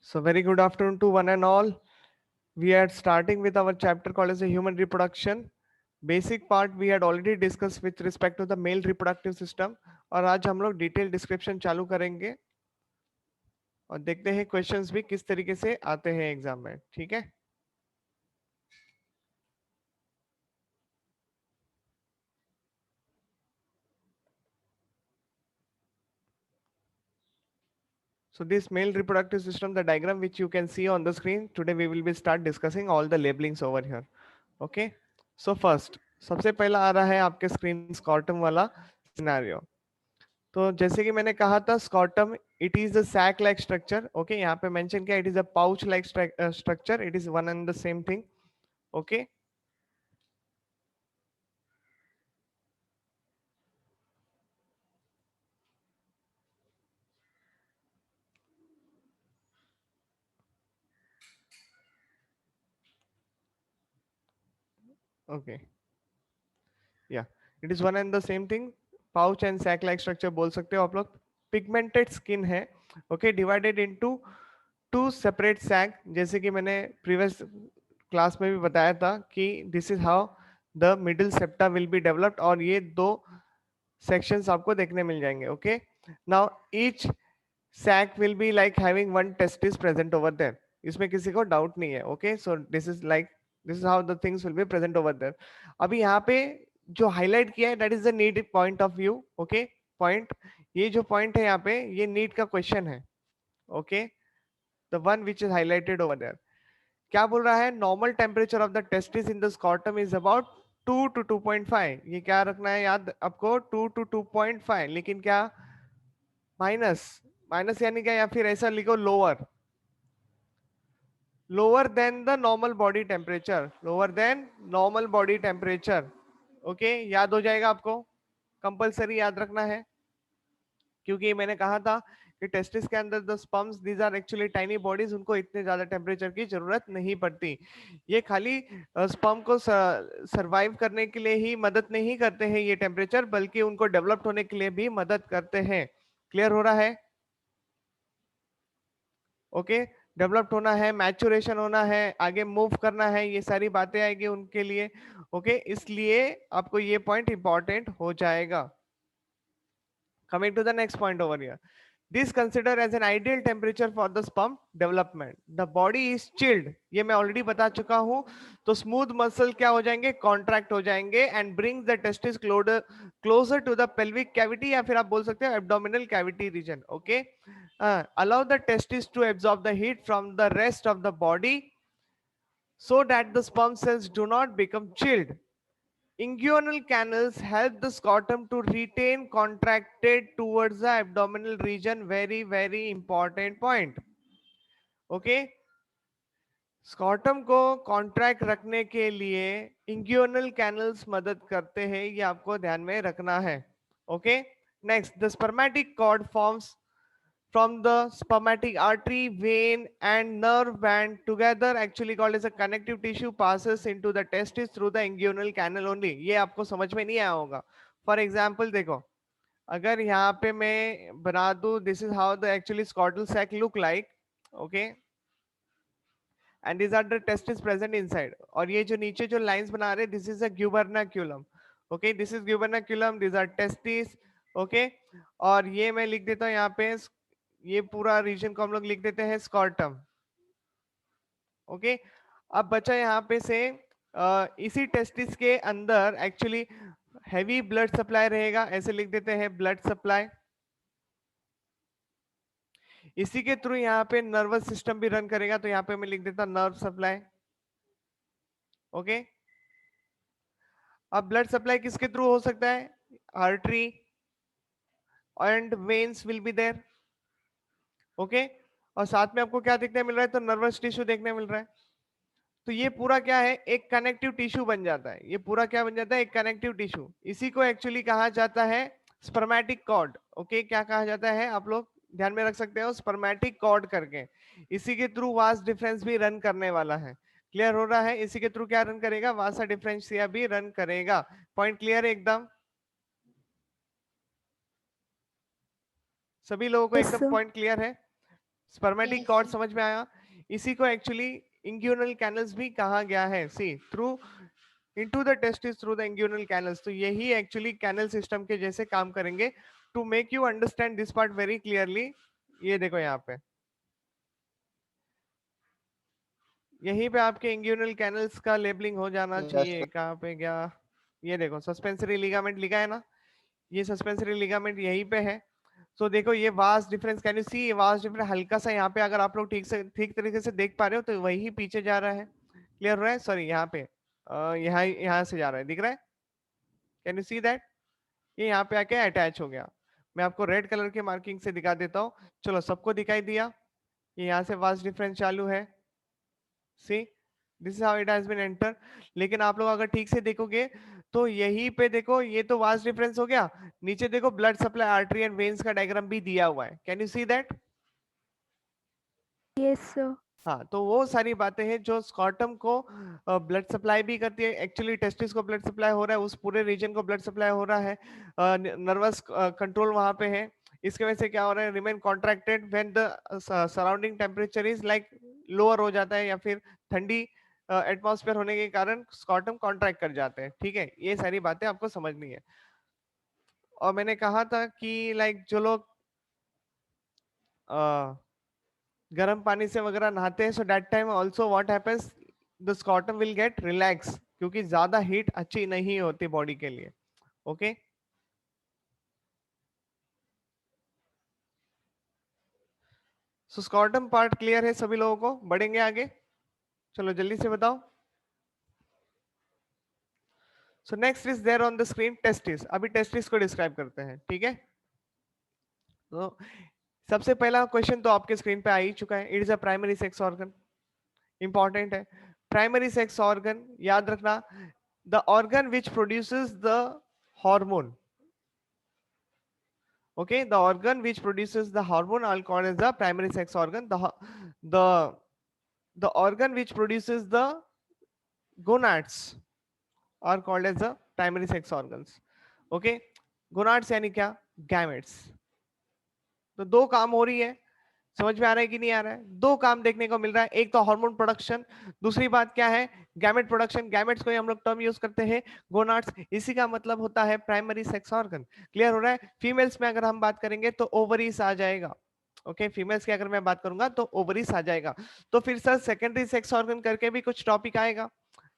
So very good afternoon to one and all. We are starting with our chapter called as a human reproduction. Basic part we had already discussed with respect to the male reproductive system और आज हम लोग detail description चालू करेंगे और देखते हैं questions भी किस तरीके से आते हैं एग्जाम में. ठीक है. So this male reproductive system, the diagram which you can see on the screen, today we will be start discussing all the labelings over here. Okay. So first, सबसे पहला आ रहा है आपके स्क्रीन स्कॉटम वाला scenario. तो जैसे कि मैंने कहा था scrotum it is a sac like structure. Okay, यहाँ पे मेंशन किया it is a pouch like structure. It is one and the same thing. Okay. Okay yeah it is one and the same thing. Pouch and sac like structure बोल सकते हो आप लोग. Pigmented skin है. Okay, divided into two separate sac. जैसे कि मैंने previous class में भी बताया था कि this is how the middle septa will be developed और ये दो सेक्शंस आपको देखने मिल जाएंगे. Okay, now each sac will be like having one testis present over there. इसमें किसी को डाउट नहीं है. Okay, so this is how the things will be present over there. अभी यहाँ पे जो हाईलाइट किया है that is the need point of view. Okay, point, ये जो पॉइंट है यहाँ पे ये नीट का क्वेश्चन है. Okay, the one which is highlighted over there. क्या बोल रहा है? Normal temperature of the testis in the scrotum is about 2 to 2.5. ये क्या रखना है याद आपको? 2 to 2.5. लेकिन क्या माइनस? माइनस यानी क्या? या फिर ऐसा लिखो lower. Lower than the normal body temperature. Lower than normal body temperature. Okay, याद हो जाएगा आपको. कंपलसरी याद रखना है क्योंकि मैंने कहा था कि टेस्टिस के अंदर the sperms these are actually tiny bodies. उनको इतने ज्यादा टेम्परेचर की जरूरत नहीं पड़ती. ये खाली स्पर्म को सरवाइव करने के लिए ही मदद नहीं करते हैं ये टेम्परेचर, बल्कि उनको डेवलप्ड होने के लिए भी मदद करते हैं. क्लियर हो रहा है? ओके, डेवलप्ड होना है, मैच्योरेशन होना है, आगे मूव करना है, ये सारी बातें आएगी उनके लिए. ओके, इसलिए आपको ये पॉइंट इंपॉर्टेंट हो जाएगा. Coming to the next point over here. This considered as an ideal temperature for the sperm development. The body is chilled. ये मैं ऑलरेडी बता चुका हूं. तो स्मूथ मसल क्या हो जाएंगे? कॉन्ट्रैक्ट हो जाएंगे and brings the testis closer to the pelvic cavity या फिर आप बोल सकते हो abdominal cavity region. Okay, allow the testis to absorb the heat from the rest of the body so that the sperm cells do not become chilled. Inguinal canals help the scrotum to retain contracted towards the abdominal region. Very, very important point. Okay. Scrotum को contract रखने के लिए इंग्यूनल canals मदद करते हैं. ये आपको ध्यान में रखना है. Okay, next, the spermatic cord forms from the spermatic artery, vein and nerve band together actually called as a connective tissue passes into the testis through the inguinal canal only. ये आपको समझ में नहीं आया होगा. फॉर एग्जाम्पल देखो, अगर यहाँ पे मैं बना दूं this is how the actually scrotal sac look like. Okay, and these are the testis present inside. और ये जो नीचे जो लाइंस बना रहे this is a gubernaculum. Okay, this is gubernaculum, this are testis. Okay, और ये मैं लिख देता हूँ यहाँ पे, ये पूरा रीजन को हम लोग लिख देते हैं स्कॉर्टम. ओके, अब बचा यहाँ पे से इसी टेस्टिस के अंदर एक्चुअली हैवी ब्लड सप्लाई रहेगा. ऐसे लिख देते हैं ब्लड सप्लाई. इसी के थ्रू यहाँ पे नर्वस सिस्टम भी रन करेगा, तो यहाँ पे मैं लिख देता नर्व सप्लाई. ओके, अब ब्लड सप्लाई किसके थ्रू हो सकता है? Artery and veins will be there. Okay, और साथ में आपको क्या देखने मिल रहा है? तो नर्वस टिश्यू देखने मिल रहा है. तो ये पूरा क्या है? एक कनेक्टिव टिश्यू बन जाता है. ये पूरा क्या बन जाता है? एक कनेक्टिव टिश्यू. इसी को एक्चुअली कहा जाता है स्पर्मेटिक कॉर्ड. ओके, क्या कहा जाता है? आप लोग ध्यान में रख सकते हो स्पर्मेटिक कॉर्ड करके. इसी के थ्रू वास डिफरेंस भी रन करने वाला है. क्लियर हो रहा है? इसी के थ्रू क्या रन करेगा? वासा डिफरेंशिया भी रन करेगा. पॉइंट क्लियर है एकदम? सभी लोगों को Yes, एकदम sir. पॉइंट क्लियर है? Spermatic Yes. कॉर्ड समझ में आया? इसी को एक्चुअली इंग्यूनल कैनल्स भी कहा गया है। See through into the testis through the inguinal canals. तो यही एक्चुअली कैनल सिस्टम के जैसे काम करेंगे। To make you understand this part very clearly, ये देखो यहाँ पे, यहीं पे आपके इंग्यूनल कैनल्स का लेबलिंग हो जाना Yes, चाहिए। sir. कहाँ पे गया? ये देखो सस्पेंसरी लिगामेंट लिखा है ना, ये सस्पेंसरी लिगामेंट यहीं पे है। सो देखो ये vast difference, can you see vast difference हल्का सा यहाँ पे, अगर आप लोग ठीक तरीके से देख पा रहे हो तो वही पीछे जा रहा है। क्लियर हो रहा है? सॉरी यहाँ पे यहाँ यहाँ से जा रहा है, दिख रहा है? Can you see that? ये यहाँ पे आके अटैच हो गया। मैं आपको रेड कलर के मार्किंग से दिखा देता हूँ। चलो सबको दिखाई दिया? ये यहाँ से वास्ट डिफरेंस चालू है। See this is how it has been enter. लेकिन आप लोग अगर ठीक से देखोगे तो यहीं पे देखो, ये तो वास्ट डिफरेंस हो गया। नीचे देखो blood supply artery and veins का डायग्राम भी दिया हुआ है। Can you see that? Yes, sir. हाँ, तो वो सारी बातें हैं जो स्कॉटम को ब्लड सप्लाई भी करती है। एक्चुअली टेस्टिस को ब्लड सप्लाई हो रहा है, उस पूरे रीजन को ब्लड सप्लाई हो रहा है। नर्वस कंट्रोल वहां पे है। इसके वजह से क्या हो रहा है? Remain contracted when the surrounding temperature is like lower हो जाता है, या फिर ठंडी एटमॉस्फेयर होने के कारण स्कॉटम कॉन्ट्रैक्ट कर जाते हैं। ठीक है, ये सारी बातें आपको समझनी है। और मैंने कहा था कि लाइक जो लोग गर्म पानी से वगैरह नहाते हैं, so that time also what happens, the scrotum will get relax, क्योंकि ज्यादा हीट अच्छी नहीं होती बॉडी के लिए। ओके, सो स्कॉटम पार्ट क्लियर है सभी लोगों को? बढ़ेंगे आगे, चलो जल्दी से बताओ। So next is there on the screen testis. अभी टेस्टिस को डिस्क्राइब करते हैं, ठीक है? तो सबसे पहला क्वेश्चन तो आपके स्क्रीन पे आ ही चुका है। It is a primary sex organ, important है। प्राइमरी सेक्स ऑर्गन याद रखना, the organ which produces the hormone. Okay, the organ which produces the hormone are called as the primary sex organ. The the organ which produces the gonads are called as the primary sex organs. Okay, gonads यानी क्या? gametes। तो दो काम हो रही है, समझ में आ रहा है कि नहीं आ रहा है? दो काम देखने को मिल रहा है, एक तो हार्मोन प्रोडक्शन, दूसरी बात क्या है? Gamete production. गैमेट्स को ही हम लोग टर्म यूज करते हैं गोनाड्स, इसी का मतलब होता है प्राइमरी सेक्स ऑर्गन। क्लियर हो रहा है? फीमेल्स में अगर हम बात करेंगे तो ओवरीज आ जाएगा। ओके, फीमेल्स की अगर मैं बात करूंगा तो ओवरीज आ जाएगा। तो फिर सर सेकेंडरी सेक्स ऑर्गन करके भी कुछ टॉपिक आएगा?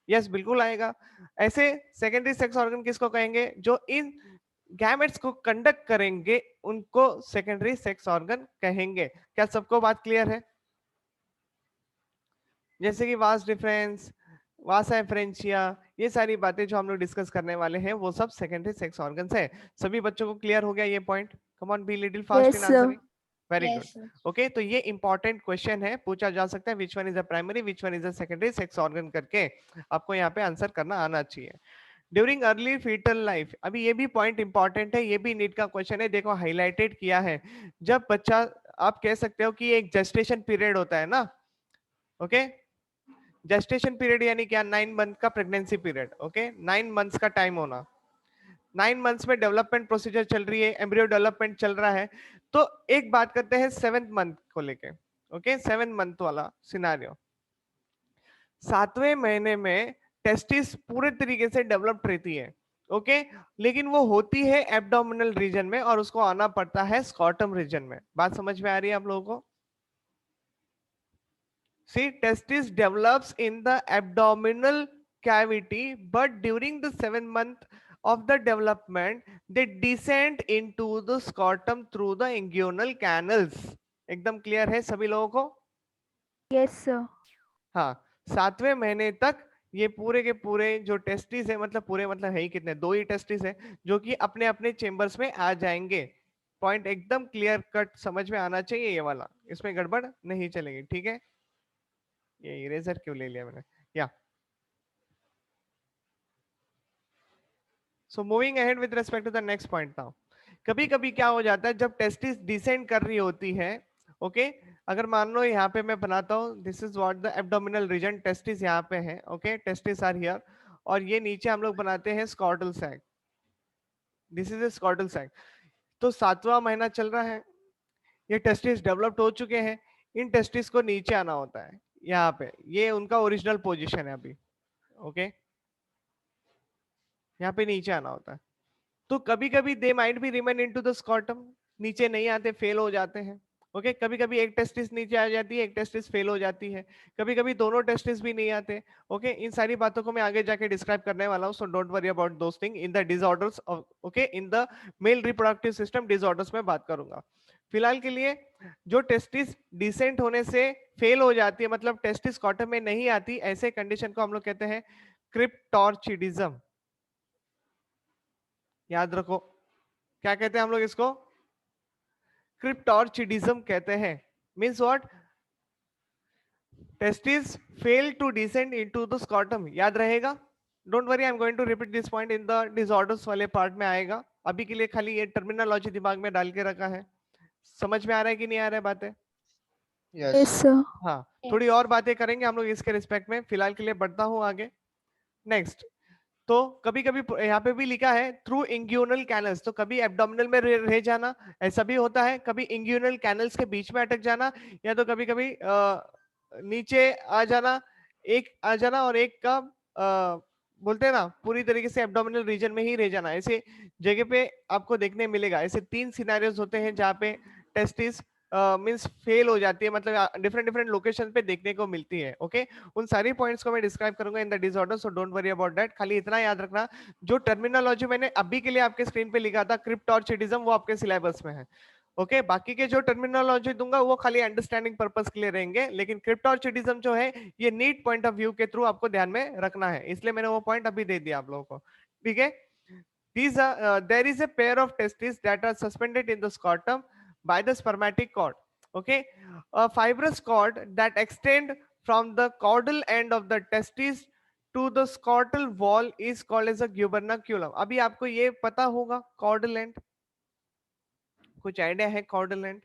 यस, बिल्कुल आएगा। ऐसे सेकेंडरी सेक्स ऑर्गन किसको कहेंगे? जो इन गैमेट्स को कंडक्ट करेंगे उनको सेकेंडरी सेक्स ऑर्गन कहेंगे। क्या सबको बात क्लियर है? जैसे कि वास डिफरेंस, वासा एफरेंशिया, ये सारी बातें जो हम लोग डिस्कस करने वाले हैं वो सब सेकेंडरी सेक्स ऑर्गन्स है। सभी बच्चों को क्लियर हो गया ये point? Come on, be little fast Yes, in sir. Answering. Very good. Yes, sir. Okay, तो ये इंपॉर्टेंट क्वेश्चन है, पूछा जा सकता है which one is a primary which one is a secondary sex organ करके आपको यहाँ पे आंसर करना आना चाहिए। ड्यूरिंग अर्ली फीटल लाइफ, अभी ये भी पॉइंट इंपॉर्टेंट है, ये भी नीट का क्वेश्चन है, देखो हाईलाइटेड किया है। जब बच्चा, आप कह सकते हो कि एक जेस्टेशन पीरियड होता है ना, ओके? जेस्टेशन पीरियड यानी क्या? 9 मंथ का प्रेगनेंसी पीरियड। ओके, 9 मंथ्स का टाइम होना। 9 मंथ्स में डेवलपमेंट प्रोसीजर चल रही है, एम्ब्रियो डेवलपमेंट चल रहा है। तो एक बात करते हैं 7th मंथ को लेके। ओके, 7th मंथ वाला सिनारियो, 7वें महीने में टेस्टिस पूरे तरीके से डेवलप्ड रहती है। ओके, लेकिन वो होती है एब्डोमिनल रीजन में और उसको आना पड़ता है स्कॉटम रीजन में। बात समझ में आ रही है आप लोगों को? See, testis develops in the abdominal cavity, but during the 7th month of the development, they descend into the scrotum through the inguinal canals. एकदम क्लियर है सभी लोगों को? Yes, sir. हाँ, 7वें महीने तक ये पूरे के पूरे जो टेस्टिस है, मतलब पूरे मतलब है ही कितने, दो ही टेस्टिस है जो कि अपने अपने चेम्बर्स में आ जाएंगे। पॉइंट एकदम क्लियर कट समझ में आना चाहिए ये वाला, इसमें गड़बड़ नहीं चलेगी। ठीक है, ये इरेजर क्यों ले लिया मैंने? Yeah so moving ahead with respect to the next point now, कभी कभी क्या हो जाता है जब टेस्टिस डिसेंड कर रही होती है, ओके, अगर मान लो यहाँ पे मैं बनाता हूँ, this is what the abdominal region, testis यहाँ पे है, ओके, टेस्टिस आर हियर, और ये नीचे हम लोग बनाते हैं scrotal sac, this is a scrotal sac. तो 7वां महीना चल रहा है, ये टेस्टिस डेवलप्ड हो चुके हैं, इन टेस्टिस को नीचे आना होता है यहाँ पे, ये उनका ओरिजिनल पोजीशन है अभी। ओके, यहाँ पे नीचे आना होता है। तो कभी कभी they might be remain into the scrotum, नीचे नहीं आते, फेल हो जाते हैं। ओके, कभी कभी एक टेस्टिस नीचे आ जाती है, एक टेस्टिस फेल हो जाती है, कभी कभी दोनों टेस्टिस भी नहीं आते। ओके, इन सारी बातों को मैं आगे जाके डिस्क्राइब करने वाला हूँ, so don't worry about those thing in the disorders of, okay, in the male reproductive system disorders में बात करूंगा। फिलहाल के लिए जो टेस्टिस डिसेंट होने से फेल हो जाती है, मतलब टेस्टिस स्कॉटम में नहीं आती, ऐसे कंडीशन को हम लोग कहते हैं क्रिप्टॉर्चिडिज्म। याद रखो, क्या कहते हैं हम लोग इसको? क्रिप्टॉर्चिडिज्म कहते हैं। Means what? Testis fail to descend into the scrotum. याद रहेगा? Don't worry, I am going to repeat this point in the disorders वाले पार्ट में आएगा। अभी के लिए खाली ये टर्मिनोलॉजी दिमाग में डाल के रखा है। समझ में आ रहा है कि नहीं आ रहा है बातें? Yes, yes sir. हाँ, थोड़ी और बातें करेंगे हम लोग इसके रिस्पेक्ट में। फिलहाल के लिए बढ़ता हूँ आगे। नेक्स्ट, तो कभी कभी यहाँ पे भी लिखा है थ्रू इंग्यूनल कैनल्स, तो कभी एब्डोमिनल में रह जाना, ऐसा भी होता है। कभी इंग्यूनल कैनल्स के बीच में अटक जाना, या तो कभी कभी नीचे आ जाना, एक आ जाना और एक का बोलते हैं ना पूरी तरीके से एब्डोमिनल रीजन में ही रह जाना। ऐसे जगह पे आपको देखने मिलेगा। ऐसे 3 सिनेरियोज होते हैं जहाँ पे टेस्टिस मींस फेल हो जाती है, मतलब डिफरेंट डिफरेंट लोकेशन पे देखने को मिलती है। ओके, उन सारी पॉइंट्स को मैं डिस्क्राइब करूंगा in the disorder, so don't worry about that. खाली इतना याद रखना, जो टर्मिनोलॉजी मैंने अभी के लिए आपके स्क्रीन पे लिखा था क्रिप्टॉर्चिडिज्म, वो आपके सिलेबस में है। ओके, बाकी के जो टर्मिनोलॉजी दूंगा वो खाली अंडरस्टैंडिंग पर्पस के लिए रहेंगे, लेकिन क्रिप्टॉर्चिडिज्म जो है ये नीट पॉइंट ऑफ व्यू के थ्रू आपको ध्यान में रखना है, इसलिए मैंने वो पॉइंट अभी दे दिया आप लोगों को। ठीक है, these are there is a pair of testes that are suspended in the scrotum by the spermatic cord. Okay, a fibrous cord that extend from the caudal end of the testis to the scrotal wall is called as a gubernaculum. अभी आपको ये पता होगा caudal end, कुछ idea है caudal end?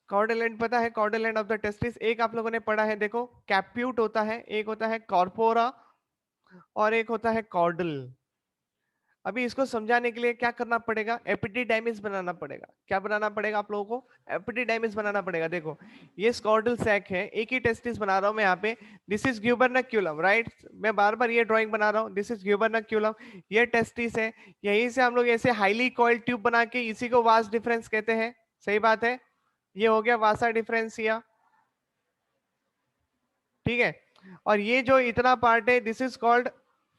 caudal end पता है? caudal end of the testis एक आप लोगों ने पढ़ा है, देखो कैप्यूट होता है, एक होता है कॉर्पोरा और एक होता है कॉर्डल। अभी इसको समझाने के लिए क्या करना पड़ेगा? एपिडिडाइमिस बनाना पड़ेगा। क्या बनाना पड़ेगा आप लोगों को? एपिडिडाइमिस बनाना पड़ेगा। देखो ये स्कॉर्डल सैक है, एक ही टेस्टिस बना रहा हूं मैं यहाँ पे। This is gubernaculum, right? मैं बार बार ये ड्राइंग बना रहा हूँ, दिस इज ग्यूबरनक्यूलम, ये टेस्टिस है। यहीं से हम लोग ऐसे हाईली कॉइल्ड ट्यूब बना के, इसी को वास डिफरेंस कहते हैं। सही बात है, ये हो गया वासा डिफरेंसिया। ठीक है, और ये जो इतना पार्ट है this is called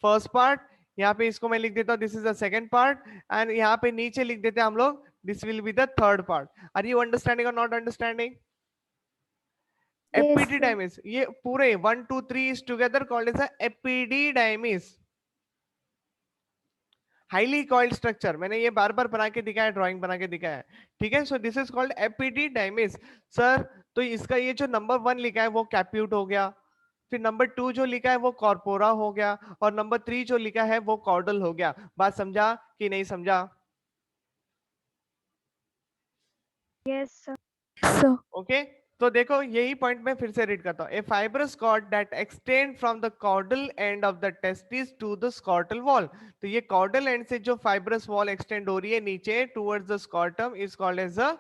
first part. यहाँ पे इसको मैं लिख देता हूँ this is the second part, and यहाँ पे नीचे लिख देते हैं हम लोग this will be the third part. Are you understanding or not understanding? Yes, sir. Epididymis, ये पूरे 1 2 3 is together called as epididymis, highly coiled structure. मैंने ये बार बार बना के दिखाया, ड्राइंग बना के दिखाया है। ठीक है, सो this is called epididymis. Sir तो इसका ये जो नंबर 1 लिखा है वो कैप्यूट हो गया, फिर नंबर 2 जो लिखा है वो कॉर्पोरा हो गया, और नंबर 3 जो लिखा है वो कॉर्डल हो गया। बात समझा कि नहीं समझा? Yes, sir. Sir. ओके, तो देखो यही पॉइंट मैं फिर से रीड करता हूँ। A fibrous cord that extend from the caudal end of the testis to the scrotal wall, तो ये कॉर्डल एंड से जो फाइब्रस वॉल एक्सटेंड हो रही है नीचे towards the scrotum is called as a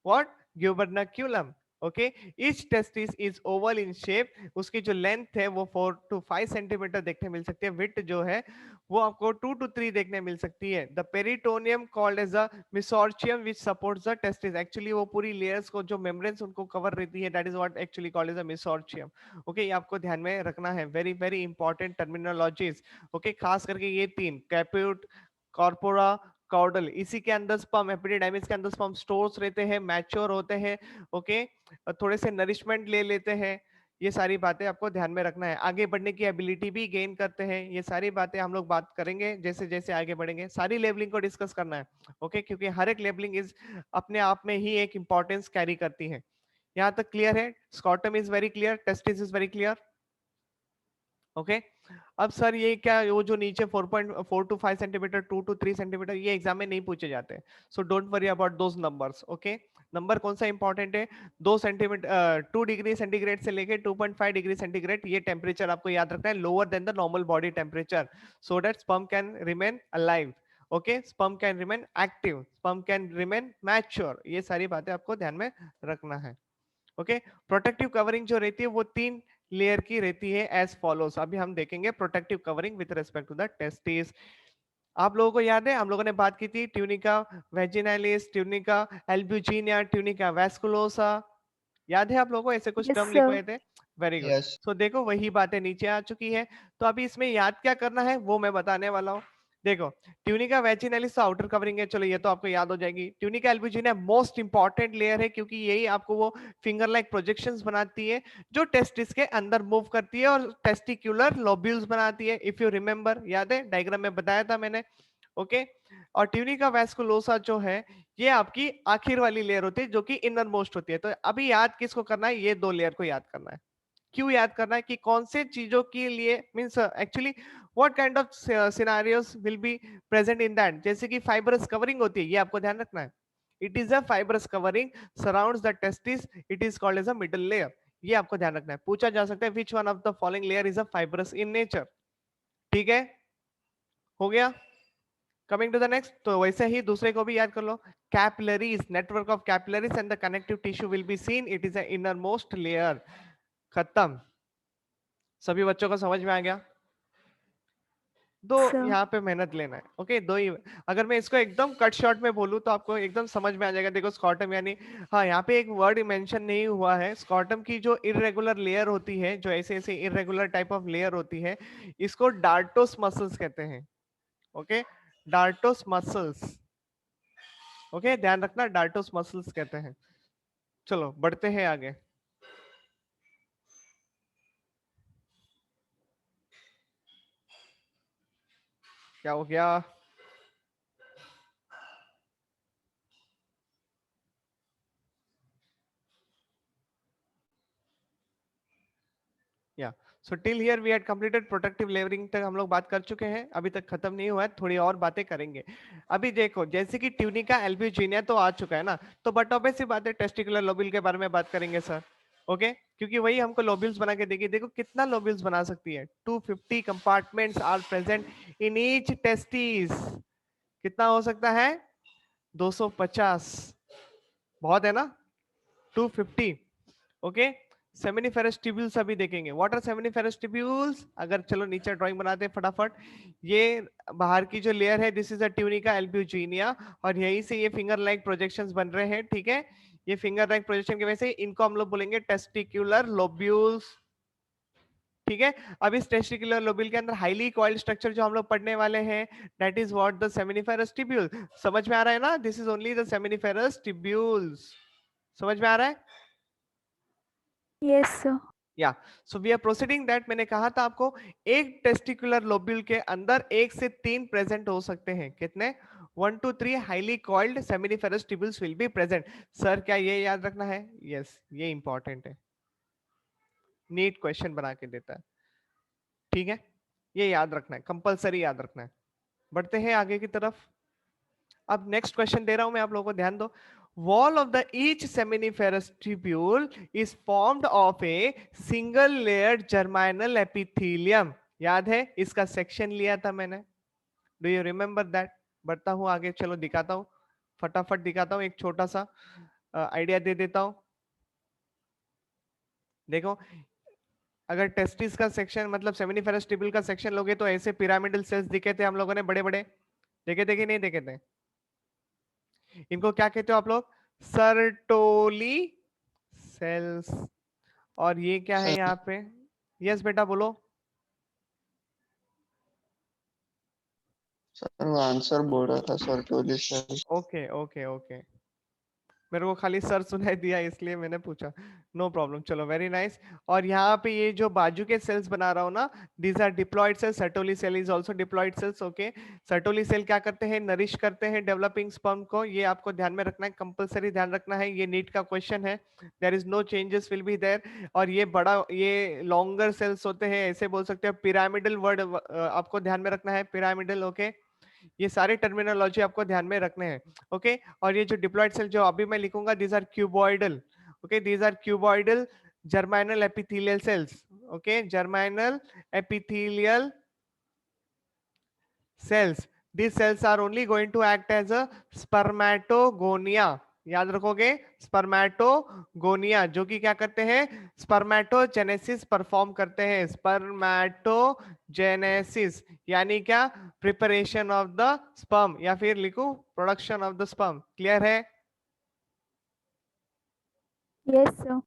what? Gubernaculum. Okay, each testis is oval in shape, उसकी जो लेंथ है वो 4 to 5 सेंटीमीटर देखने मिल सकती है, विड्थ जो है वो आपको 2 to 3 देखने मिल सकती है। The peritoneum called as a mesorchium which supports the testis, actually वो पूरी लेयर्स को जो मेम्ब्रेन्स उनको कवर रहती है, that is what actually called as a mesorchium. Okay, ये आपको ध्यान में रखना है, very very important terminologies. Okay, खास करके ये 3 कैप्यूट, कॉर्पोरा, कॉर्डल, इसी के अंदर स्पर्म, एपिडिडाइमिस के अंदर स्पर्म स्टोर्स रहते हैं, मैच्योर होते हैं। ओके, थोड़े से नरिशमेंट ले लेते हैं। ये सारी बातें आपको ध्यान में रखना है, आगे बढ़ने की एबिलिटी भी गेन करते हैं। ये सारी बातें हम लोग बात करेंगे जैसे जैसे आगे बढ़ेंगे, सारी लेबलिंग को डिस्कस करना है। ओके, क्योंकि हर एक लेबलिंग इज अपने आप में ही एक इंपॉर्टेंस कैरी करती है। यहाँ तक क्लियर है? Scrotum is very clear, testis is very clear. Okay, अब सर ये क्या, वो जो नीचे 4.4 to 5 सेंटीमीटर, 2 to 3 सेंटीमीटर, ये एग्जाम में नहीं पूछे जाते, so don't worry about those numbers. Okay, number कौन सा इंपॉर्टेंट है? 2 सेंटीमीटर, 2 डिग्री सेंटीग्रेड से लेके 2.5 डिग्री सेंटीग्रेड, ये टेम्परेचर आपको याद रखना है, lower than the normal body temperature, so that sperm can remain alive. Okay, sperm can remain active, sperm can remain mature, ये सारी बातें आपको ध्यान में रखना है। ओके, प्रोटेक्टिव कवरिंग जो रहती है वो 3 लेयर की रहती है एज फॉलोस। अभी हम देखेंगे protective covering with respect to the testis. आप लोगों को याद है हम लोगों ने बात की थी tunica vaginalis, tunica albuginea, tunica vasculosa, याद है आप लोगों को? ऐसे कुछ Yes, टर्म लिखे sir. हुए थे। Very good. Yes. सो देखो वही बातें नीचे आ चुकी है। तो अभी इसमें याद क्या करना है वो मैं बताने वाला हूँ। देखो, ट्यूनिका वेजिनालिस तो आउटर कवरिंग है, चलो ये तो आपको याद हो जाएगी। Tunica albuginea most important layer है क्योंकि यही आपको वो फिंगर लाइक प्रोजेक्शंस बनाती है जो टेस्टिस के अंदर मूव करती है और टेस्टिकुलर लोब्यूल्स बनाती है। इफ यू रिमेंबर, याद है डायग्राम में बताया था मैंने। ओके, और ट्यूनिका वैस्कुलोसा जो है ये आपकी आखिर वाली लेयर होती है जो कि इनर मोस्ट होती है। तो अभी याद किसको करना है? ये 2 लेयर को याद करना है। क्यों याद करना है? कि कौन से चीजों के लिए means actually what kind of scenarios will be present in that. जैसे कि फाइबरस कवरिंग होती है, ये आपको ध्यान रखना है। It is a fibrous covering surrounds the testis, it is called as a middle layer. ये आपको ध्यान रखना है। पूछा जा सकता है which one of the following layer is a fibrous in nature. ठीक है, हो गया। कमिंग टू द नेक्स्ट, तो वैसे ही दूसरे को भी याद कर लो। Capillaries, network of capillaries and the connective tissue will be seen, it is the innermost layer. खत्म। सभी बच्चों को समझ में आ गया? दो Sir. यहाँ पे मेहनत लेना है। ओके, दो ही। अगर मैं इसको एकदम कट शॉर्ट में बोलूँ तो आपको एकदम समझ में आ जाएगा। देखो स्कॉटम यानी, हाँ यहाँ पे एक वर्ड मेंशन नहीं हुआ है। स्कॉटम की जो इरेगुलर लेयर होती है, जो ऐसे ऐसे इरेगुलर टाइप ऑफ लेयर होती है, इसको डार्टोस मसल्स कहते हैं। Okay, dartos muscles. ओके, ध्यान रखना, डार्टोस मसल्स कहते हैं। चलो बढ़ते हैं आगे। क्या हो गया? Yeah so till here we had completed protective layering तक हम लोग बात कर चुके हैं। अभी तक खत्म नहीं हुआ है, थोड़ी और बातें करेंगे। अभी देखो, जैसे कि ट्यूनिका एल्ब्यूजिनिया तो आ चुका है ना, तो बट ऑब्वियस सी बात है टेस्टिकुलर लोब्यूल के बारे में बात करेंगे सर। ओके, क्योंकि वही हमको लोब्यूल्स बना के देगी। देखो कितना लोब्यूल्स बना सकती है, 250 compartments are present in each testis. कितना हो सकता है? 250। बहुत है ना, 250। ओके, सेमिनिफेरस ट्यूब्यूल्स अभी देखेंगे। What are seminiferous tubules? अगर चलो नीचे ड्राइंग बनाते हैं फटाफट। ये बाहर की जो लेयर है, this is a tunica albuginea, और यहीं से ये फिंगर लाइक प्रोजेक्शंस बन रहे हैं। ठीक है, ये फिंगर लाइक प्रोजेक्शन की वजह से इनको हम लोग बोलेंगे टेस्टिकुलर लोब्यूल्स। ठीक है, अब इस टेस्टिकुलर लोब्यूल के अंदर हाईली कॉइल्ड स्ट्रक्चर जो हम लोग पढ़ने वाले हैं, that is what the seminiferous tubule. समझ में आ रहा है ना? This is only the seminiferous tubules. समझ में आ रहा है? Yes, sir. Yeah so we are proceeding that. मैंने कहा था आपको, एक टेस्टिकुलर लोब्यूल के अंदर 1 से 3 प्रेजेंट हो सकते हैं। कितने? 1 to 3 highly coiled seminiferous tubules will be present. Sir क्या ये याद रखना है? यस, ये इंपॉर्टेंट है, नीट क्वेश्चन बना के देता है। ठीक है, ये याद रखना है, कंपलसरी याद रखना है। बढ़ते हैं आगे की तरफ। अब नेक्स्ट क्वेश्चन दे रहा हूं मैं, आप लोगों को ध्यान दो। Wall of the each seminiferous tubule is formed of a single layered germinal epithelium. याद है, इसका सेक्शन लिया था मैंने। Do you remember that? बढ़ता हूं आगे, चलो दिखाता हूं, फटाफट दिखाता हूं, एक छोटा सा आइडिया दे देता हूं। देखो, अगर टेस्टिस का सेक्शन मतलब सेमिनिफेरस ट्यूब्यूल का सेक्शन लोगे तो ऐसे पिरामिडल सेल्स दिखे थे हम लोगों ने, बड़े बड़े। देखे थे कि नहीं देखे थे? इनको क्या कहते हो आप लोग? Sertoli cells. और ये क्या है Sir, यहाँ पे? यस बेटा बोलो। sir, वो आंसर बोल रहा था सर टोली सर। ओके ओके ओके, मेरे को खाली सर सुनाई दिया इसलिए मैंने पूछा। नो प्रॉब्लम, चलो वेरी नाइस। और यहाँ पे ये जो बाजू के सेल्स बना रहा हूँ ना, these are diploid cells. Sertoli cell is also diploid cells. Okay, Sertoli cell क्या करते हैं? नरिश करते हैं डेवलपिंग स्पर्म को। ये आपको ध्यान में रखना है, कंपलसरी ध्यान रखना है, ये नीट का क्वेश्चन है। There is no changes will be there. और ये बड़ा, ये लॉन्गर सेल्स होते हैं, ऐसे बोल सकते हैं। पिरामिडल वर्ड आपको ध्यान में रखना है, पिरामिडल। ओके, ये सारे टर्मिनोलॉजी आपको ध्यान में रखने हैं। ओके, और ये जो डिप्लॉयड सेल जो अभी मैं लिखूंगा, these are cuboidal. Okay, these are cuboidal germinal epithelial cells. Okay, germinal epithelial cells. these cells are only going to act as a spermatogonia. याद रखोगे, स्पर्मेटोगोनिया, जो कि क्या करते हैं, स्पर्मेटोजेनेसिस परफॉर्म करते हैं। स्पर्मेटोजेनेसिस यानी क्या, प्रिपरेशन ऑफ द स्पर्म, या फिर लिखो production of the sperm. Clear है? Yes, sir.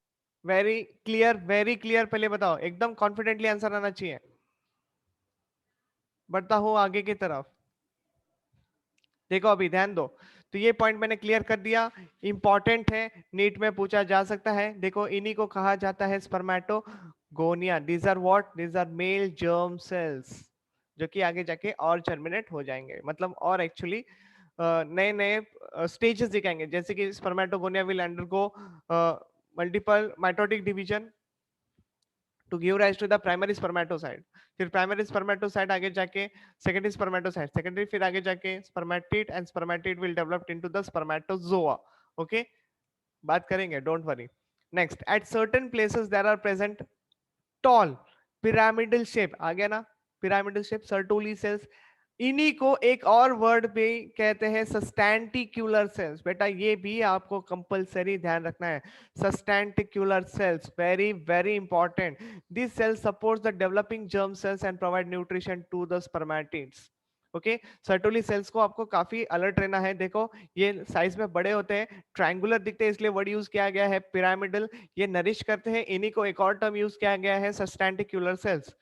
Very clear, very clear. पहले बताओ, एकदम कॉन्फिडेंटली आंसर आना चाहिए। बढ़ता हूं आगे की तरफ। देखो अभी ध्यान दो, तो ये पॉइंट मैंने क्लियर कर दिया, इंपॉर्टेंट है, नीट में पूछा जा सकता है। देखो इन्हीं को कहा जाता है spermatogonia. These are what, these are male germ cells, जो कि आगे जाके और जर्मिनेट हो जाएंगे, मतलब और एक्चुअली नए नए स्टेजेस दिखाएंगे। जैसे कि spermatogonia will undergo multiple mitotic division to give rise to the primary spermatocyte। फिर primary spermatocyte आगे जाके secondary spermatocyte, secondary फिर आगे जाके spermatid, and spermatid will develop into the spermatozoa। okay, बात करेंगे, don't worry। next, at certain places there are present tall pyramidal shape, आ गया ना, pyramidal shape Sertoli cells। इन्हीं को एक और वर्ड भी कहते हैं सस्टेंटिक्यूलर सेल्स। बेटा ये भी आपको कंपलसरी ध्यान रखना है, sustentacular cells, very very important. This cells supports the developing germ cells and provide nutrition to the spermatids. Okay, Sertoli cells को आपको काफी अलर्ट रहना है। देखो ये साइज में बड़े होते हैं, ट्रायंगुलर दिखते हैं, इसलिए वर्ड यूज किया गया है पिरामिडल। ये नरिश करते हैं, इन्हीं को एक और टर्म यूज किया गया है सस्टेंटिक्यूलर सेल्स।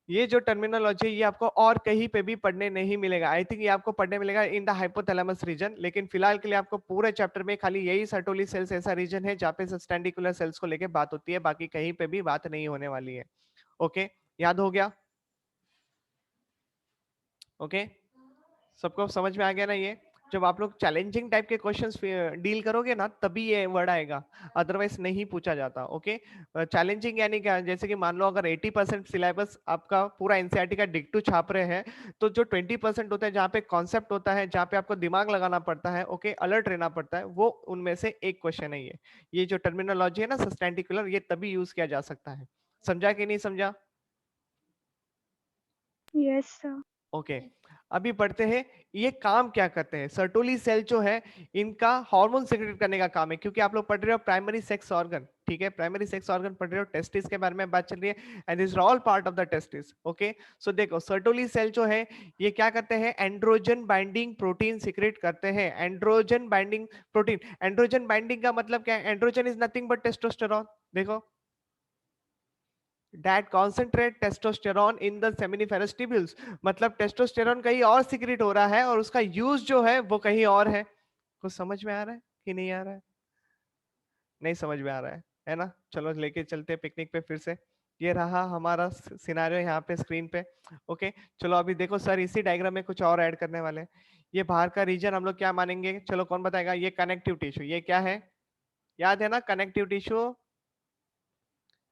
ये जो टर्मिनोलॉजी ये आपको और कहीं पे भी पढ़ने नहीं मिलेगा। आई थिंक ये आपको पढ़ने मिलेगा इन द हाइपोथैलेमस रीजन, लेकिन फिलहाल के लिए आपको पूरे चैप्टर में खाली यही सर्टोली सेल्स ऐसा रीजन है जहाँ पे सस्टेंटिकुलर सेल्स को लेके बात होती है, बाकी कहीं पे भी बात नहीं होने वाली है। ओके, याद हो गया? ओके, सबको समझ में आ गया ना? ये जब आप लोग चैलेंजिंग टाइप के क्वेश्चंस डील करोगे ना, तभी ये वर्ड आएगा, अदरवाइज नहीं पूछा जाता। ओके, चैलेंजिंग यानी क्या, जैसे कि मान लो अगर 80% सिलेबस आपका पूरा एनसीईआरटी का डिक्टू छाप रहे हैं, तो जो 20% होता है जहाँ पे कॉन्सेप्ट होता है, जहाँ पे आपको दिमाग लगाना पड़ता है, ओके, अलर्ट रहना पड़ता है, वो उनमें से एक क्वेश्चन है ये जो टर्मिनोलॉजी है ना सस्टेंटिकुलर, ये तभी यूज किया जा सकता है। समझा कि नहीं समझा? Yes, sir. ओके, अभी पढ़ते हैं ये काम क्या करते हैं। सर्टोली सेल जो है इनका हार्मोन सिक्रेट करने का काम है, क्योंकि आप लोग पढ़ रहे हो प्राइमरी सेक्स ऑर्गन, ठीक है, प्राइमरी सेक्स ऑर्गन पढ़ रहे हो, टेस्टिस के बारे में बात चल रही है, and this all part of the testis. Okay, so देखो सर्टोली सेल जो है ये क्या करते हैं, एंड्रोजन बाइंडिंग प्रोटीन सिक्रेट करते हैं। Androgen binding protein, androgen binding का मतलब क्या है, androgen is nothing but testosterone. देखो that concentrate testosterone in the seminiferous tubules, मतलब टेस्टोस्टेरोन कहीं और सिक्रेट हो रहा है और उसका यूज जो है वो कहीं और है। कुछ समझ में आ रहा है कि नहीं आ रहा है? नहीं समझ में आ रहा है ना? चलो लेके चलते पिकनिक पे फिर से। ये रहा हमारा सिनारियो यहाँ पे स्क्रीन पे। ओके, चलो अभी देखो सर इसी डायग्राम में कुछ और ऐड करने वाले हैं। ये बाहर का रीजन हम लोग क्या मानेंगे, चलो कौन बताएगा? ये कनेक्टिव टिश्यू, ये क्या है, याद है ना connective tissue?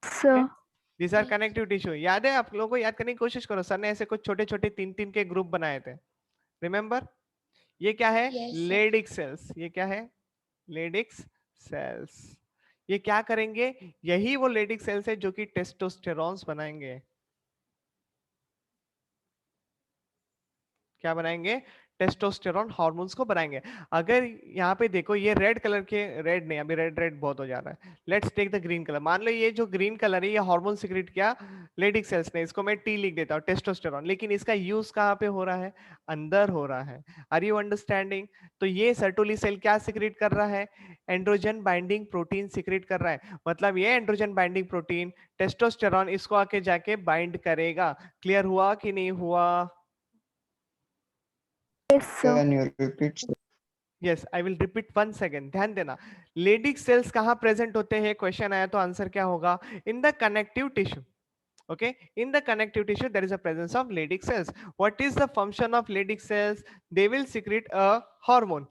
Sir. These are connective tissue, याद है? आप लोगों को याद करने की कोशिश करो, सर ने ऐसे कुछ छोटे छोटे 3-3 के ग्रुप बनाए थे, रिमेम्बर? ये क्या है? Leydig cells. ये क्या है? लेडिक्स सेल्स। ये क्या करेंगे? यही वो लेडिक सेल्स है जो कि टेस्टोस्टेरॉन्स बनाएंगे। क्या बनाएंगे? टेस्टोस्टेरॉन हार्मोन्स को बनाएंगे। अगर यहाँ पे देखो ये रेड कलर के, रेड नहीं, अभी रेड रेड बहुत हो जा रहा है, let's take the green colour. मान लो ये जो ग्रीन कलर है ये हार्मोन सिक्रेट किया लेडिक सेल्स ने, इसको मैं टी लिख देता हूँ, टेस्टोस्टेरॉन, लेकिन इसका यूज कहाँ पे हो रहा है? अंदर हो रहा है। Are you understanding? तो ये सर्टोली सेल क्या सिक्रेट कर रहा है? एंड्रोजन बाइंडिंग प्रोटीन सिक्रेट कर रहा है। मतलब ये एंड्रोजन बाइंडिंग प्रोटीन टेस्टोस्टेरॉन इसको आके जाके बाइंड करेगा। क्लियर हुआ कि नहीं हुआ? Yes, sir. Can you repeat, sir? Yes, I will repeat one second, ध्यान देना। लेडिक सेल्स कहाँ प्रेजेंट होते हैं? क्वेश्चन आया तो आंसर क्या होगा? In the connective tissue. Okay, in the connective tissue there is a presence of Leydig cells. What is the function of Leydig cells? They will secrete a hormone.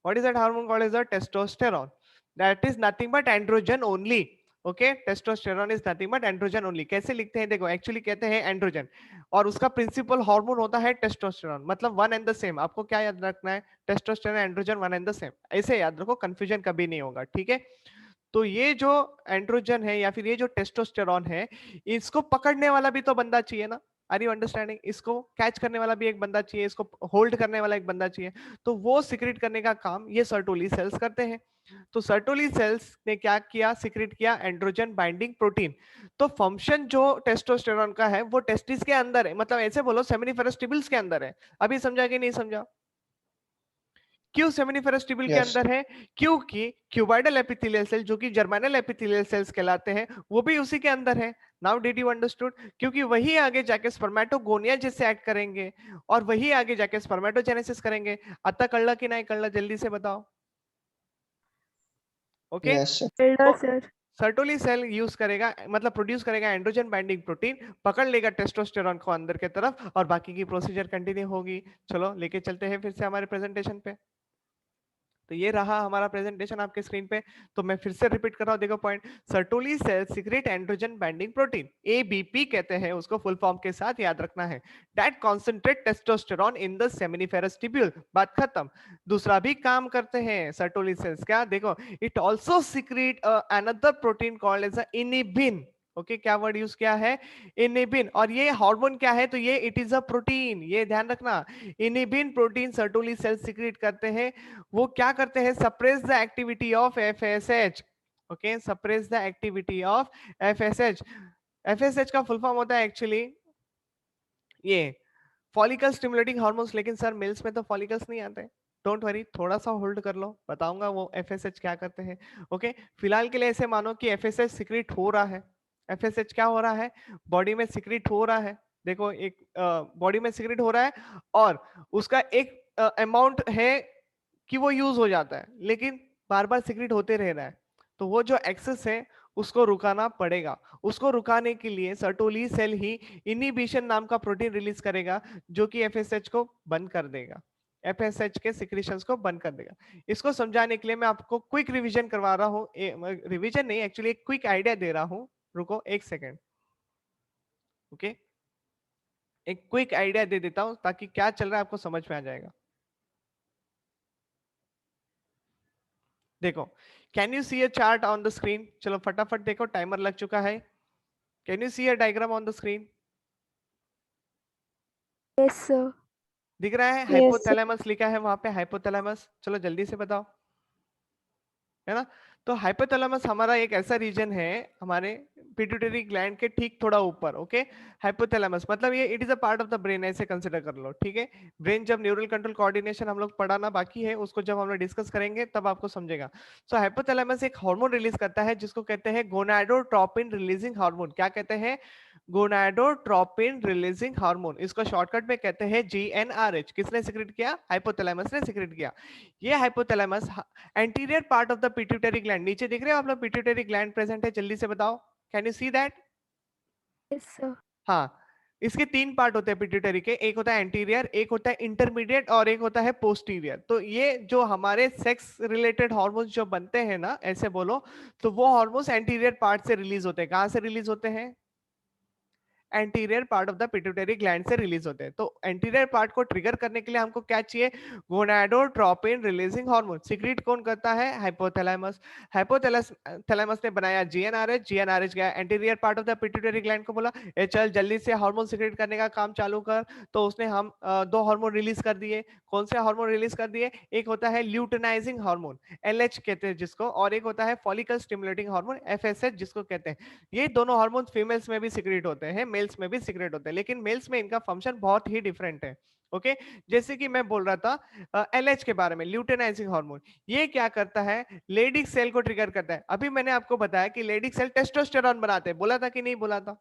What is that hormone called? As a testosterone. That is nothing but androgen only. Okay, testosterone is nothing but androgen only. कैसे लिखते हैं देखो, actually कहते हैं androgen, और उसका principal hormone होता है टेस्टोस्टेरोन, मतलब वन एंड द सेम। आपको क्या याद रखना है? Testosterone androgen one and the same, ऐसे याद रखो, कंफ्यूजन कभी नहीं होगा, ठीक है? तो ये जो एंड्रोजन है या फिर ये जो टेस्टोस्टेरोन है, इसको पकड़ने वाला भी तो बंदा चाहिए ना। Are you understanding? इसको कैच करने वाला भी एक बंदा चाहिए, इसको होल्ड करने वाला एक बंदा चाहिए, तो वो सिक्रेट करने का काम ये सर्टोली सेल्स करते हैं। तो सर्टोली सेल्स ने क्या किया, सिक्रेट किया एंड्रोजन बाइंडिंग प्रोटीन। तो फंक्शन जो टेस्टोस्टेरोन का है वो टेस्टिस के अंदर है, मतलब ऐसे बोलो सेमिनिफेरस ट्यूबल्स के अंदर है। अभी समझा कि नहीं समझा? क्यों सेमिनिफेरस ट्यूबल के यस अंदर है? क्योंकि क्यूबाइडल एपिथेलियल सेल जो कि जर्मिनल एपिथेलियल सेल्स कहलाते हैं वो भी उसी के अंदर है। Now did you understood? क्योंकि वही आगे जाके स्पर्मेटोगोनिया जैसे एक्ट करेंगे और वही आगे जाके स्पर्मेटोजेनेसिस करेंगे। अतः कल्ला कि नहीं कल्ला, जल्दी से बताओ। ओके यस सर Elder, तो sir. सर्टोली सेल यूज करेगा, मतलब प्रोड्यूस करेगा एंड्रोजन बाइंडिंग प्रोटीन, पकड़ लेगा टेस्टोस्टेरॉन को अंदर के तरफ और बाकी की प्रोसीजर कंटिन्यू होगी। चलो लेके चलते हैं फिर से हमारे प्रेजेंटेशन पे। तो ये रहा हमारा प्रेजेंटेशन आपके स्क्रीन पे। तो मैं फिर से रिपीट कर रहा हूं, देखो point. Sertoli cell secrete androgen binding protein, ABP कहते हैं उसको, फुल फॉर्म के साथ याद रखना है। That concentrate testosterone in the seminiferous tubule. बात खत्म। दूसरा भी काम करते हैं सर्टोली सेल्स, क्या देखो, it also secrete another protein called as inhibin. Okay क्या वर्ड यूज किया है? इनिबिन। और ये हार्मोन क्या है? तो ये इट इज अ प्रोटीन, ये ध्यान रखना। Inhibin protein Sertoli cell secrete करते हैं। वो क्या करते हैं? Suppress the activity of FSH. Okay suppress the activity of FSH. FSH का फुल फॉर्म होता है एक्चुअली ये फॉलिकल स्टिमुलेटिंग हार्मोन्स, लेकिन सर मेल्स में तो फॉलिकल्स नहीं आते। डोंट वरी, थोड़ा सा होल्ड कर लो, बताऊंगा वो एफएसएच क्या करते हैं। ओके फिलहाल के लिए ऐसे मानो कि एफएसएच सीक्रेट हो रहा है। एफएसएच क्या हो रहा है? बॉडी में सीक्रेट हो रहा है। देखो एक बॉडी में सीक्रेट हो रहा है और उसका एक अमाउंट है कि वो यूज हो जाता है, लेकिन बार बार सीक्रेट होते रह रहा है। तो वो जो एक्सेस है उसको रुकाना पड़ेगा। उसको रुकाने के लिए सर्टोली सेल ही इनिबिशन नाम का प्रोटीन रिलीज करेगा जो कि एफएसएच को बंद कर देगा, एफएसएच के सिक्रेशंस को बंद कर देगा। इसको समझाने के लिए मैं आपको क्विक रिवीजन करवा रहा हूँ, रिवीजन नहीं एक्चुअली एक क्विक आइडिया दे रहा हूँ। रुको एक सेकेंड। ओके एक क्विक आइडिया दे देता हूँ ताकि क्या चल रहा है आपको समझ में आ जाएगा। देखो can you see a chart on the screen? चलो फटाफट देखो, टाइमर लग चुका है। Can you see a diagram on the screen? Yes, sir. दिख रहा है? Yes, sir. हाइपोथैलेमस लिखा है वहां पे, हाइपोथैलेमस। चलो जल्दी से बताओ, है ना? तो हाइपोथैलेमस हमारा एक ऐसा रीजन है हमारे पिट्यूटरी ग्लैंड के ठीक थोड़ा ऊपर। ओके हाइपोथैलेमस मतलब ये it is a part of the brain, ऐसे कंसीडर कर लो, ठीक है? ब्रेन जब न्यूरल कंट्रोल कोऑर्डिनेशन हम लोग पढ़ाना बाकी है, उसको जब हम लोग डिस्कस करेंगे तब आपको समझेगा। सो हाइपोथैलेमस एक हार्मोन रिलीज करता है जिसको कहते हैं गोनाडोट्रोपिन रिलीजिंग हार्मोन। क्या कहते हैं? Gonadotropin releasing hormone. इसको शॉर्टकट में कहते हैं जीएनआरएच। किसने सिक्रेट किया? हाइपोथैलेमस ने सिक्रेट किया। ये hypothalamus anterior part of the pituitary gland, नीचे दिख रहे हो आप लोग पिट्यूटरी ग्लैंड प्रेजेंट है, जल्दी से बताओ, can you see that? Yes, sir. हाँ इसके तीन पार्ट होते हैं पिट्यूटरी के, एक होता है एंटीरियर, एक होता है इंटरमीडिएट और एक होता है पोस्टीरियर। तो ये जो हमारे सेक्स रिलेटेड हार्मोन्स जो बनते हैं ना, ऐसे बोलो, तो वो हार्मोन्स एंटीरियर पार्ट से रिलीज होते हैं। कहां से रिलीज होते हैं? Anterior part of the pituitary gland से रिलीज होते हैं। तो एंटीरियर पार्ट को ट्रिगर करने के लिए हमको क्या चाहिए? Gonadotropin releasing hormone. सीक्रेट कौन करता है? हाइपोथैलेमस। हाइपोथैलेमस ने बनाया जीएनआरएच, जीएनआरएच गया anterior part of the pituitary gland को, बोला ए चल जल्दी से हार्मोन सीक्रेट करने का काम चालू कर। तो उसने हम दो हार्मोन रिलीज कर दिए। कौन से हार्मोन रिलीज कर दिए? एक होता है ल्यूटेनाइजिंग हार्मोन, एलएच कहते हैं जिसको, और एक होता है फॉलिकल स्टिमुलेटिंग हार्मोन, एफएसएच जिसको कहते हैं। ये दोनों हार्मोन्स फीमेल्स में भी सीक्रेट होते हैं, मेल्स में भी सीक्रेट होते हैं, लेकिन मेल्स में इनका फंक्शन बहुत ही डिफरेंट है। ओके जैसे कि मैं बोल रहा था एलएच के बारे में, ल्यूटेनाइजिंग हार्मोन। ये क्या करता है? लेडिक सेल को ट्रिगर करता है। अभी मैंने आपको बताया कि लेडिक सेल टेस्टोस्टेरॉन बनाते हैं, बोला था कि नहीं बोला था?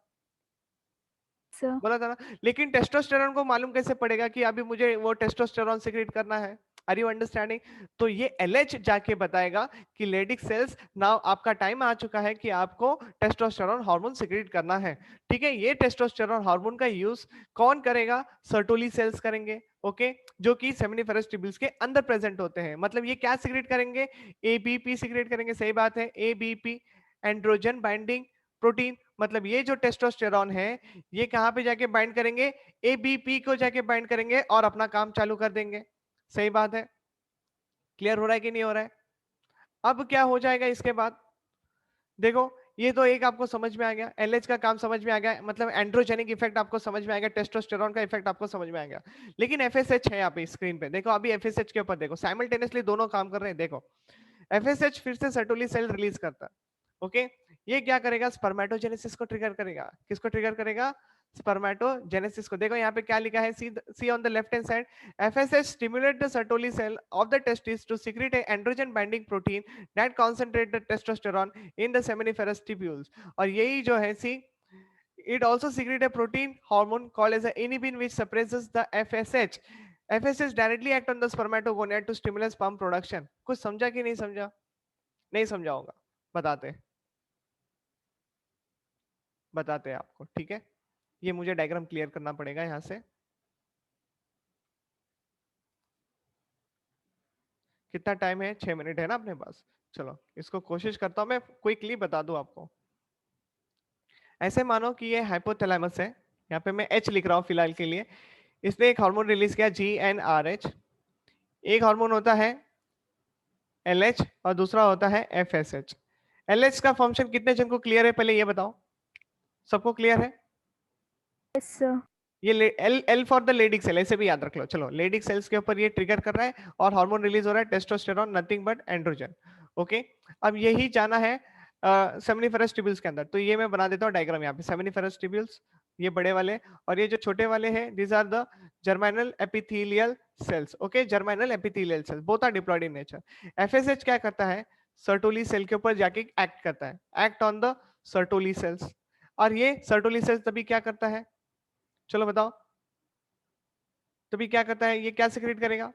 Sir. बोला था ना। लेकिन टेस्टोस्टेरॉन को मालूम कैसे पड़ेगा कि अभी मुझे वो टेस्टोस्टेरॉन सीक्रेट करना है? Are you understanding? तो ये एलएच जाके बताएगा कि लेडिक सेल्स नाउ आपका टाइम आ चुका है कि आपको टेस्टोस्टेरॉन हार्मोन सीक्रेट करना है। ठीक है ये टेस्टोस्टेरॉन हार्मोन का यूज कौन करेगा? सर्टोली सेल्स करेंगे। ओके जो कि सेमिनिफेरस ट्यूब्यूल्स के अंदर प्रेजेंट होते हैं। मतलब ये क्या सीक्रेट करेंगे? एबीपी सीक्रेट करेंगे। सही बात है, एबीपी एंड्रोजन बाइंडिंग प्रोटीन। मतलब ये जो टेस्टोस्टेरॉन है ये कहां पे जाके बाइंड करेंगे? एबीपी को जाके बाइंड करेंगे और अपना काम चालू कर देंगे। सही बात है, क्लियर हो रहा है कि नहीं हो रहा है? अब क्या हो जाएगा इसके बाद? देखो ये तो एक आपको समझ में आ गया, एलएच का काम समझ में आ गया, मतलब एंड्रोजेनिक इफेक्ट आपको समझ में आ गया, टेस्टोस्टेरोन का इफेक्ट आपको समझ में आ गया। लेकिन एफएसएच है यहाँ पे स्क्रीन पे, देखो अभी एफएसएच के ऊपर देखो, साइमल्टेनियसली दोनों काम कर रहे हैं। देखो एफएसएच फिर से सर्टोली सेल रिलीज करता है, ओके। ये क्या करेगा, स्पर्मेटोजेनेसिस को ट्रिगर करेगा। किसको ट्रिगर करेगा, स्पर्मेटोजेनेसिस को। देखो यहाँ पे क्या लिखा है, see on the left hand side, FSH stimulate the Sertoli cell of the testis to secrete androgen binding protein that concentrate the testosterone in the seminiferous tubules. और यही जो है, सी it also secrete a protein hormone called as a inhibin which suppresses the FSH. FSH directly act on the spermatogonad to stimulate sperm production. कुछ समझा कि नहीं समझा? नहीं समझा होगा, बताते हैं आपको, ठीक है। ये मुझे डायग्राम क्लियर करना पड़ेगा यहाँ से। कितना टाइम है, 6 मिनट है ना अपने पास। चलो इसको कोशिश करता हूँ मैं क्विकली बता दूं आपको। ऐसे मानो कि ये हाइपोथैलेमस है, यहाँ पे मैं H लिख रहा हूँ फिलहाल के लिए। इसने एक हार्मोन रिलीज किया GnRH। एक हार्मोन होता है LH और दूसरा होता है FSH। LH का फंक्शन कितने जन को क्लियर है, पहले ये बताओ, सबको क्लियर है? Yes, sir. ये L for the Leydig cell, ऐसे भी याद रख लो। चलो लेडिक सेल्स के ऊपर ये ट्रिगर कर रहा है और हार्मोन रिलीज हो रहा है testosterone, nothing but androgen, okay. अब यही जाना है सेमिनिफेरस ट्यूब्यूल्स के अंदर, तो ये मैं बना देता हूँ डायग्राम यहाँ पे। सेमिनिफेरस ट्यूब्यूल्स ये बड़े वाले, और ये जो छोटे वाले हैं this are the germinal epithelial cells, okay. Germinal epithelial cells both are diploid in nature. FSH क्या करता है, सर्टोली सेल के ऊपर जाके एक्ट करता है, act on the Sertoli cells. और ये सर्टोली सेल्स तभी क्या करता है, चलो बताओ, तभी क्या करता है, ये क्या सिक्रेट करेगा,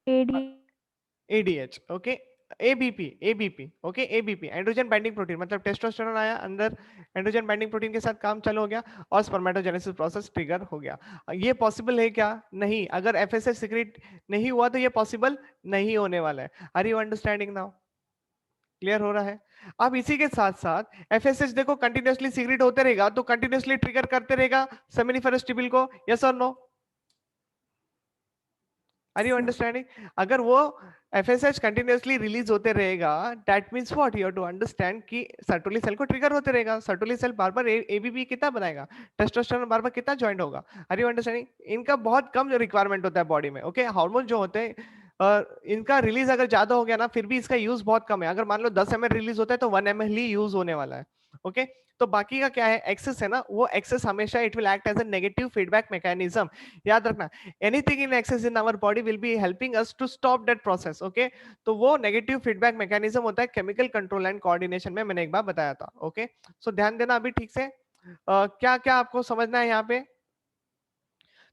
AD. ADH, okay. ABP, okay. ABP androgen binding protein, मतलब टेस्टोस्टेरोन आया अंदर, एंड्रोजन बाइंडिंग प्रोटीन के साथ काम चालू हो गया और स्पर्मेटोजेनेसिस प्रोसेस ट्रिगर हो गया। ये पॉसिबल है क्या, नहीं। अगर एफएसएच सीक्रेट नहीं हुआ तो ये पॉसिबल नहीं होने वाला है। Are you understanding now, clear हो रहा है? अब इसी के साथ साथ एफएसएच देखो कंटिन्यूअसली सीक्रेट होते रहेगा तो कंटिन्यूअसली ट्रिगर करते रहेगा सेमिनिफेरस ट्यूब्यूल को, यस और नो? Are you understanding? अगर वो एफएसएच कंटिन्यूअसली रिलीज होते रहेगा, that means what, you have to understand कि सर्टोली सेल को ट्रिगर होते रहेगा। सर्टोली सेल बार बार एबीपी कितना बनाएगा, टेस्टोस्टेरोन बार बार कितना ज्वाइंट होगा। Are you understanding? इनका बहुत कम रिक्वायरमेंट होता है बॉडी में, ओके। हार्मोन जो होते हैं इनका रिलीज अगर ज्यादा हो गया ना, फिर भी इसका यूज बहुत कम है। अगर मान लो 10 ml रिलीज होता है तो 1 ml ही यूज होने वाला है, ओके। तो बाकी का क्या है, एक्सेस है ना, वो एक्सेस हमेशा it will act as a negative feedback mechanism. याद रखना, anything in excess in our body will be helping us to stop that process, okay। तो वो नेगेटिव फीडबैक मैकेनिज्म होता है केमिकल कंट्रोल एंड कोऑर्डिनेशन में, मैंने एक बार बताया था, ओके। सो ध्यान देना अभी ठीक से, क्या क्या आपको समझना है यहाँ पे।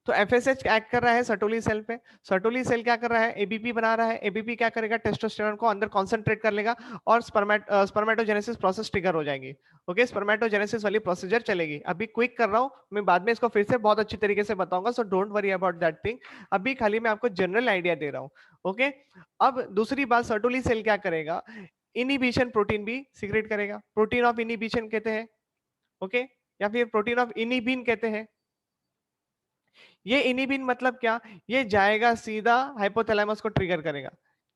तो एफएसएच एक्ट कर रहा है सर्टोली सेल पे, सर्टोली सेल क्या कर रहा है, एबीपी बना रहा है, एबीपी क्या करेगा, टेस्टोस्टेरोन को अंदर कॉन्सेंट्रेट कर लेगा और स्पर्मेटोजेनेसिस प्रोसेस ट्रिगर हो जाएगी, ओके। स्पर्मेटोजेनेसिस वाली प्रोसीजर चलेगी। अभी क्विक कर रहा हूँ मैं, बाद में इसको फिर से बहुत अच्छी तरीके से बताऊंगा, so don't worry about that thing. अभी खाली मैं आपको जनरल आइडिया दे रहा हूँ, ओके। अब दूसरी बात, सर्टोली सेल क्या करेगा, इनिबिशन प्रोटीन भी सीक्रेट करेगा, प्रोटीन ऑफ इनिबिशन कहते हैं, ओके, या फिर प्रोटीन ऑफ इनिबिन कहते हैं। ये इनिबिन मतलब क्या, ये जाएगा सीधा हाइपोथैलेमस को ट्रिगर करेगा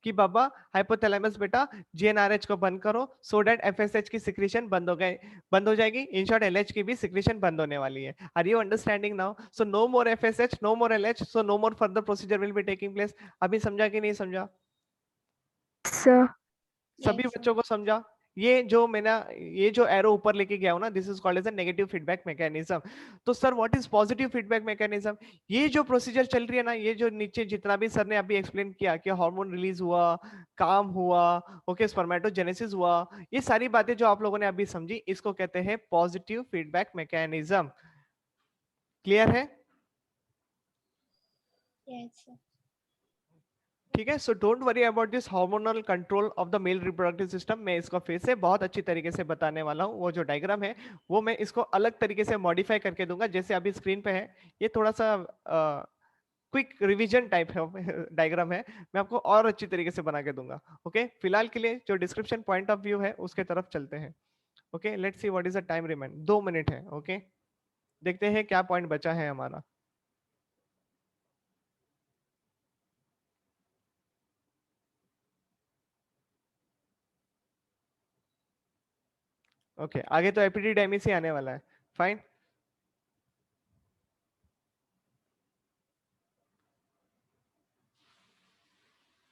कि बाबा हाइपोथैलेमस बेटा जीएनआरएच को बंद करो, सो दैट एफएसएच की सिक्रीशन बंद हो जाएगी। इन शॉर्ट एलएच की भी सिक्रीशन बंद होने वाली है। Are you understanding now? So no more FSH, no more LH, so no more further procedure will be taking place. अभी समझा कि नहीं समझा? Sir. सभी बच्चों को समझा? ये जो एरो ऊपर लेके गया हूं ना, this is called as a negative feedback mechanism. तो sir what is positive feedback mechanism? ये जो प्रोसीजर चल रही है ना, ये जो नीचे जितना भी सर ने अभी एक्सप्लेन किया कि हार्मोन रिलीज हुआ, काम हुआ, ओके, स्पर्मेटोजेनेसिस हुआ, ये सारी बातें जो आप लोगों ने अभी समझी, इसको कहते हैं पॉजिटिव फीडबैक मैकेनिज्म। क्लियर है? Yes, sir. ठीक है। So don't worry about this hormonal control of the male reproductive system. मैं इसको फिर से बहुत अच्छी तरीके से बताने वाला हूँ। वो जो डायग्राम है वो मैं इसको अलग तरीके से मॉडिफाई करके दूंगा, जैसे अभी स्क्रीन पे है। ये थोड़ा सा क्विक रिवीजन टाइप है डायग्राम है, मैं आपको और अच्छी तरीके से बना के दूंगा, ओके। फिलहाल के लिए जो डिस्क्रिप्शन पॉइंट ऑफ व्यू है उसके तरफ चलते हैं, okay. Let's see what is the time remain, 2 minute है, ओके। देखते हैं क्या पॉइंट बचा है हमारा। ओके आगे तो एपिडिडाइमिस ही आने वाला है, फाइन।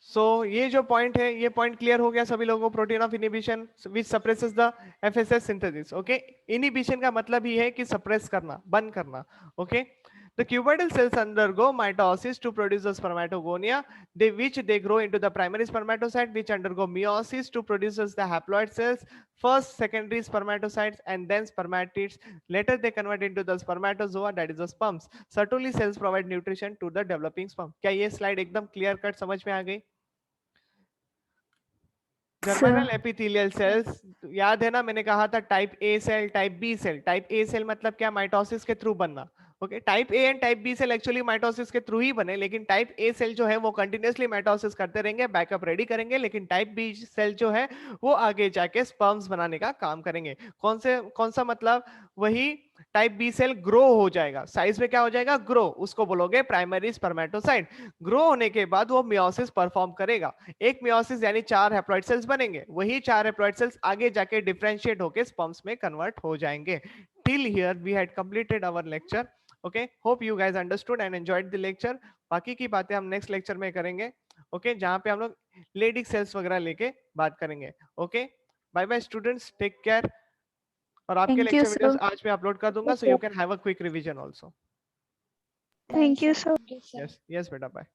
सो ये जो पॉइंट है, ये पॉइंट क्लियर हो गया सभी लोगों को, protein of inhibition which suppresses the FSS synthesis. Okay, inhibition का मतलब ही है कि सप्रेस करना, बंद करना। Okay, the cuboidal cells undergo mitosis to produce the spermatogonia, which they grow into the primary spermatocyte, which undergo meiosis to produce the haploid cells, first secondary spermatocytes and then spermatids. Later they convert into the spermatozoa, that is the sperms. Certainly cells provide nutrition to the developing sperm. क्या ये slide एकदम clear cut समझ में आ गई? Germinal epithelial sales याद है ना, मैंने कहा था type A cell, type B cell. Type A cell मतलब क्या? माइटोसिस के थ्रू बनना। Okay, type A and type B cell actually mitosis के थ्रू ही बने, लेकिन टाइप ए सेल जो है वो कंटिन्यूअसली माइटोसिस करते रहेंगे, बैकअप रेडी करेंगे, लेकिन टाइप बी सेल जो है वो आगे जाके स्पर्म्स बनाने का काम करेंगे। कौन सा मतलब? वही टाइप बी सेल ग्रो हो जाएगा, साइज में क्या हो जाएगा? ग्रो, उसको बोलोगे प्राइमरी स्पर्मेटोसाइट। ग्रो होने के बाद वो मियोसिस परफॉर्म करेगा, एक मियोसिस यानी 4 हैप्लॉइड सेल्स बनेंगे, वही 4 हैप्लॉइड सेल्स आगे जाके डिफरेंशिएट होके स्पर्म्स में कन्वर्ट हो जाएंगे। Till here we had completed our lecture. Okay, hope you guys understood and enjoyed the lecture. बाकी की बातें हम नेक्स्ट लेक्चर में करेंगे। ओके, जहां पे हम लोग लेडिक सेल्स वगैरह लेके बात करेंगे। Okay, bye bye students, take care. और आपके Thank you, lecture videos sir. आज मैं अपलोड कर दूंगा, so you can have a quick revision also. Thank you, sir. Yes yes बेटा, बाय।